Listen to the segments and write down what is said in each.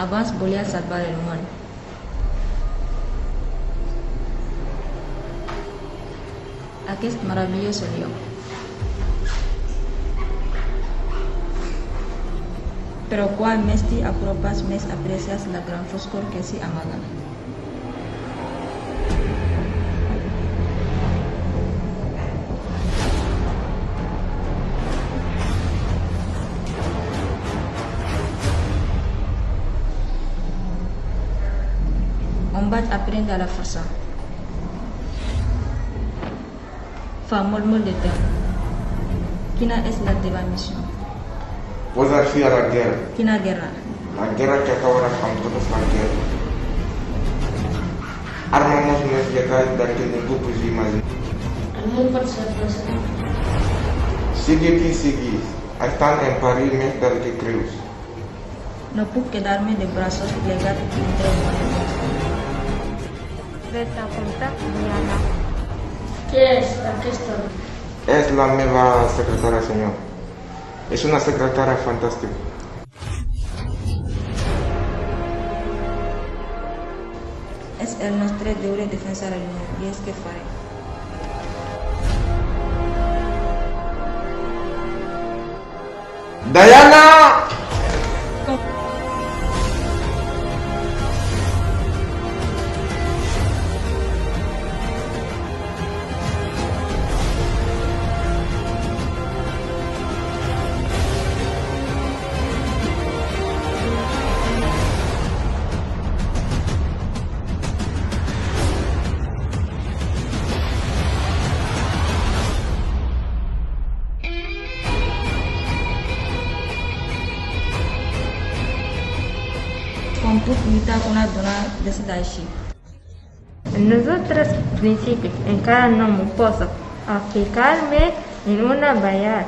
abans volia salvar el món. Aquest meravellós lloc. Però quan més t'hi apropes, més aprecies la gran foscor que s'hi amaga. On vaig aprendre la força. Fa molt de temps. Quina és la teva missió? Posar fi a la guerra. Quina guerra? La guerra que acabará con todas las guerras. Armamos més llegat del que ningú pugui imaginar. El món pot ser possible. Sigui qui siguis, estan en perill més del que creus. No puc quedar-me de braços plegats dintre el món. Ves a comptar, Diana. Què és aquesta? És la meva secretària, senyor. És una secretària fantàstica. És el nostre deure defensar el món i és que faré. Diana! Com puc lluitar una dona decidida així? Nosotros principios encara no me puedo aplicarme en una valla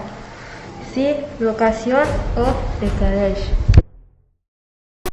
sin vocación o de colegio.